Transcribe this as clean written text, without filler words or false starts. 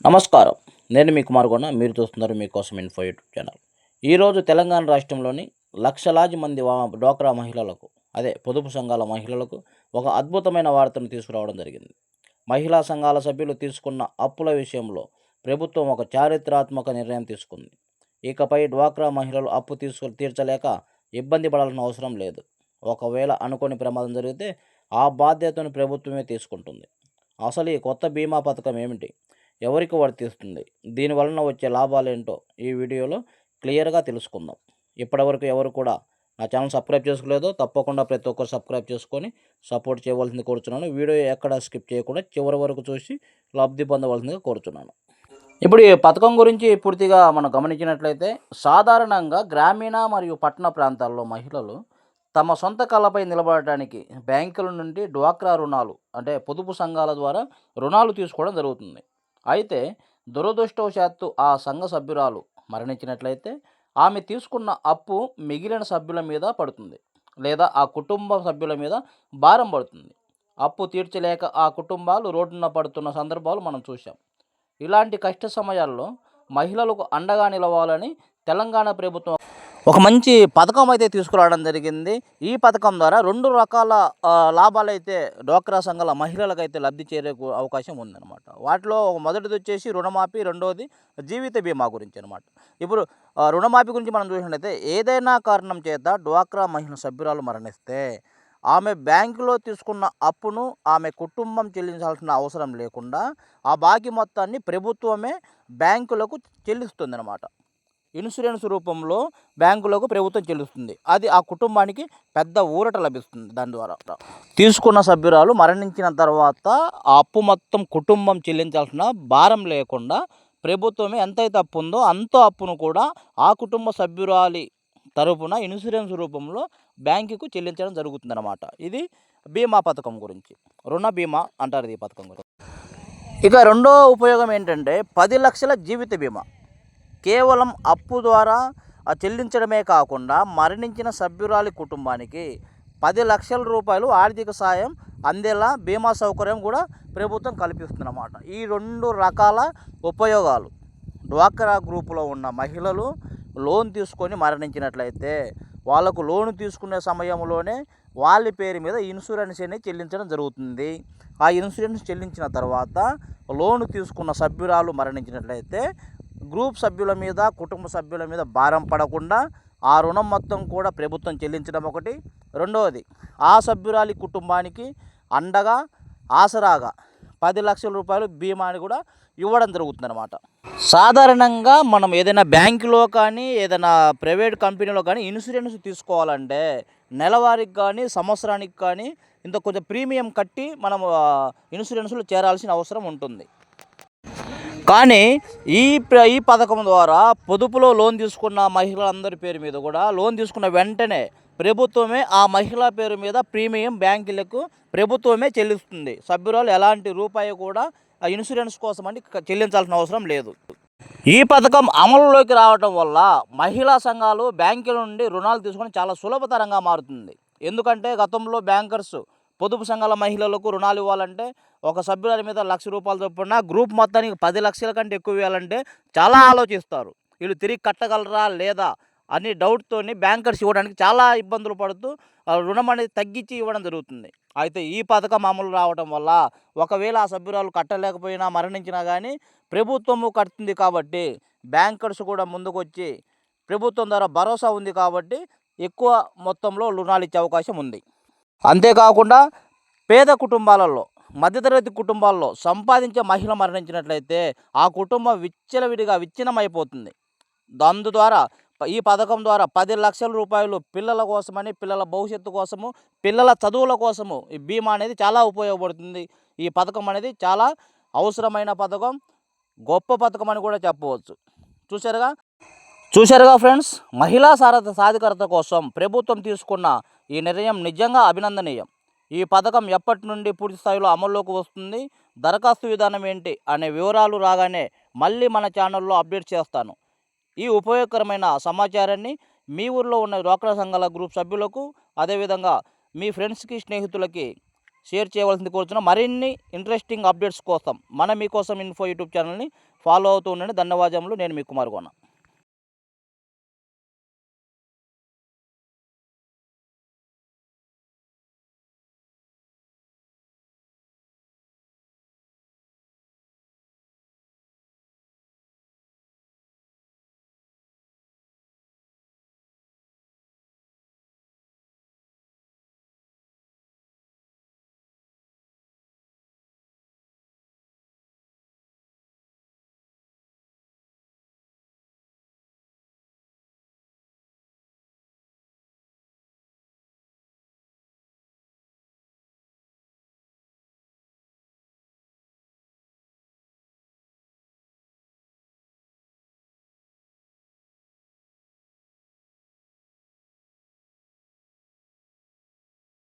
నమస్కారం. నేను మీ కుమార్ మీరు చూస్తున్నారు మీకోసం ఇన్ఫో యూట్యూబ్ ఛానల్. ఈరోజు తెలంగాణ రాష్ట్రంలోని లక్షలాది మంది డ్వాక్రా మహిళలకు, అదే పొదుపు సంఘాల మహిళలకు ఒక అద్భుతమైన వార్తను తీసుకురావడం జరిగింది. మహిళా సంఘాల సభ్యులు తీసుకున్న అప్పుల విషయంలో ప్రభుత్వం ఒక చారిత్రాత్మక నిర్ణయం తీసుకుంది. ఇకపై డ్వాక్రా మహిళలు అప్పు తీర్చలేక ఇబ్బంది పడాల్సిన అవసరం లేదు. ఒకవేళ అనుకోని ప్రమాదం జరిగితే ఆ బాధ్యతను ప్రభుత్వమే తీసుకుంటుంది. అసలు ఈ కొత్త బీమా పథకం ఏమిటి? ఎవరికి వర్తిస్తుంది? దీనివలన వచ్చే లాభాలేంటో ఈ వీడియోలో క్లియర్‌గా తెలుసుకుందాం. ఇప్పటివరకు ఎవరు కూడా నా ఛానల్ సబ్స్క్రైబ్ చేసుకోలేదో తప్పకుండా ప్రతి ఒక్కరు సబ్స్క్రైబ్ చేసుకొని సపోర్ట్ చేయవలసింది కోరుచున్నాను. వీడియో ఎక్కడ స్కిప్ చేయకుండా చివరి వరకు చూసి లబ్ధి పొందవలసిందిగా కోరుచున్నాను. ఇప్పుడు ఈ పథకం గురించి పూర్తిగా మనం గమనించినట్లయితే, సాధారణంగా గ్రామీణ మరియు పట్టణ ప్రాంతాల్లో మహిళలు తమ సొంత కాళ్ళపై నిలబడటానికి బ్యాంకుల నుండి డ్వాక్రా రుణాలు, అంటే పొదుపు సంఘాల ద్వారా రుణాలు తీసుకోవడం జరుగుతుంది. అయితే దురదృష్టవశాత్తు ఆ సంఘ సభ్యురాలు మరణించినట్లయితే ఆమె తీసుకున్న అప్పు మిగిలిన సభ్యుల మీద పడుతుంది, లేదా ఆ కుటుంబ సభ్యుల మీద భారం పడుతుంది. అప్పు తీర్చలేక ఆ కుటుంబాలు రోడ్డున పడుతున్న సందర్భాలు మనం చూసాం. ఇలాంటి కష్ట సమయాల్లో మహిళలకు అండగా నిలవాలని తెలంగాణ ప్రభుత్వం ఒక మంచి పథకం అయితే తీసుకురావడం జరిగింది. ఈ పథకం ద్వారా 2 రకాల లాభాలైతే డ్వాక్రా సంఘాల మహిళలకైతే లబ్ధి చేరే అవకాశం ఉందన్నమాట. వాటిలో మొదటిది వచ్చేసి రుణమాఫీ, రెండోది జీవిత బీమా గురించి అనమాట. ఇప్పుడు రుణమాఫీ గురించి మనం చూసినట్లయితే, ఏదైనా కారణం చేత డ్వాక్రా మహిళ సభ్యురాలు మరణిస్తే ఆమె బ్యాంకులో తీసుకున్న అప్పును ఆమె కుటుంబం చెల్లించాల్సిన అవసరం లేకుండా ఆ బాకీ మొత్తాన్ని ప్రభుత్వమే బ్యాంకులకు చెల్లిస్తుందన్నమాట. ఇన్సూరెన్స్ రూపంలో బ్యాంకులకు ప్రభుత్వం చెల్లిస్తుంది. అది ఆ కుటుంబానికి పెద్ద ఊరట లభిస్తుంది. దాని ద్వారా తీసుకున్న సభ్యురాలు మరణించిన తర్వాత ఆ అప్పు మొత్తం కుటుంబం చెల్లించాల్సిన భారం లేకుండా ప్రభుత్వమే ఎంతైతే అప్పు ఉందో అంత అప్పును కూడా ఆ కుటుంబ సభ్యురాలి తరపున ఇన్సూరెన్స్ రూపంలో బ్యాంకుకు చెల్లించడం జరుగుతుందన్నమాట. ఇది బీమా పథకం గురించి, రుణ బీమా అంటారు ఈ పథకం గురించి. ఇక రెండో ఉపయోగం ఏంటంటే 10 లక్షల జీవిత బీమా. కేవలం అప్పు ద్వారా చెల్లించడమే కాకుండా మరణించిన సభ్యురాలి కుటుంబానికి 10 లక్షల రూపాయలు ఆర్థిక సాయం అందేలా బీమా సౌకర్యం కూడా ప్రభుత్వం కల్పిస్తుందన్నమాట. ఈ 2 రకాల ఉపయోగాలు డ్వాక్రా గ్రూపులో ఉన్న మహిళలు లోన్ తీసుకొని మరణించినట్లయితే వాళ్ళకు లోన్ తీసుకునే సమయంలోనే వాళ్ళ పేరు మీద ఇన్సూరెన్స్ అనేది చెల్లించడం జరుగుతుంది. ఆ ఇన్సూరెన్స్ చెల్లించిన తర్వాత లోన్ తీసుకున్న సభ్యురాలు మరణించినట్లయితే గ్రూప్ సభ్యుల మీద, కుటుంబ సభ్యుల మీద భారం పడకుండా ఆ రుణం మొత్తం కూడా ప్రభుత్వం చెల్లించడం ఒకటి. రెండవది, ఆ సభ్యురాలి కుటుంబానికి అండగా, ఆసరాగా 10 లక్షల రూపాయలు బీమాని కూడా ఇవ్వడం జరుగుతుందన్నమాట. సాధారణంగా మనం ఏదైనా బ్యాంకులో కానీ, ఏదైనా ప్రైవేట్ కంపెనీలో కానీ ఇన్సూరెన్స్ తీసుకోవాలంటే నెలవారీకి కానీ, సంవత్సరానికి కానీ ఇంత కొంచెం ప్రీమియం కట్టి మనం ఇన్సూరెన్స్లో చేరాల్సిన అవసరం ఉంటుంది. కానీ ఈ పథకం ద్వారా పొదుపులో లోన్ తీసుకున్న మహిళలందరి పేరు మీద కూడా లోన్ తీసుకున్న వెంటనే ప్రభుత్వమే ఆ మహిళ పేరు మీద ప్రీమియం బ్యాంకులకు ప్రభుత్వమే చెల్లిస్తుంది. సభ్యురాలు ఎలాంటి రూపాయి కూడా ఆ ఇన్సూరెన్స్ కోసమని చెల్లించాల్సిన అవసరం లేదు. ఈ పథకం అమలులోకి రావడం వల్ల మహిళా సంఘాలు బ్యాంకుల నుండి రుణాలు తీసుకొని చాలా సులభతరంగా మారుతుంది. ఎందుకంటే గతంలో బ్యాంకర్స్ పొదుపు సంఘాల మహిళలకు రుణాలు ఇవ్వాలంటే ఒక సభ్యురాలి మీద 1,00,000 రూపాయలు చొప్పున గ్రూప్ మొత్తానికి 10 లక్షల కంటే ఎక్కువ ఇవ్వాలంటే చాలా ఆలోచిస్తారు. వీళ్ళు తిరిగి కట్టగలరా లేదా అని డౌట్తోని బ్యాంకర్స్ ఇవ్వడానికి చాలా ఇబ్బందులు పడుతూ రుణం అనేది తగ్గించి ఇవ్వడం జరుగుతుంది. అయితే ఈ పథకం అమలు రావడం వల్ల ఒకవేళ ఆ సభ్యురాలు కట్టలేకపోయినా, మరణించినా కానీ ప్రభుత్వము కడుతుంది కాబట్టి బ్యాంకర్స్ కూడా ముందుకు వచ్చి ప్రభుత్వం ద్వారా భరోసా ఉంది కాబట్టి ఎక్కువ మొత్తంలో రుణాలు ఇచ్చే అవకాశం ఉంది. అంతేకాకుండా పేద కుటుంబాలలో, మధ్యతరగతి కుటుంబాల్లో సంపాదించే మహిళ మరణించినట్లయితే ఆ కుటుంబం విచ్చలవిడిగా విచ్ఛిన్నమైపోతుంది. ద్వారా ఈ పథకం ద్వారా 10 లక్షల రూపాయలు పిల్లల కోసమని, పిల్లల భవిష్యత్తు కోసము, పిల్లల చదువుల కోసము ఈ బీమా అనేది చాలా ఉపయోగపడుతుంది. ఈ పథకం అనేది చాలా అవసరమైన పథకం, గొప్ప పథకం అని కూడా చెప్పవచ్చు. చూశారుగా ఫ్రెండ్స్, మహిళా సాధికారత కోసం ప్రభుత్వం తీసుకున్న ఈ నిర్ణయం నిజంగా అభినందనీయం. ఈ పథకం ఎప్పటి నుండి పూర్తి స్థాయిలో అమల్లోకి వస్తుంది, దరఖాస్తు విధానం ఏంటి అనే వివరాలు రాగానే మళ్ళీ మన ఛానల్లో అప్డేట్ చేస్తాను. ఈ ఉపయోగకరమైన సమాచారాన్ని మీ ఊర్లో ఉన్న డ్వాక్రా సంఘాల గ్రూప్ సభ్యులకు, అదేవిధంగా మీ ఫ్రెండ్స్కి, స్నేహితులకి షేర్ చేయవలసింది కోరుచున్నాం. మరిన్ని ఇంట్రెస్టింగ్ అప్డేట్స్ కోసం మన మీకోసం ఇన్ఫో యూట్యూబ్ ఛానల్ని ఫాలో అవుతూ ఉండండి. ధన్యవాదములు. నేను మీ కుమార్ గోన.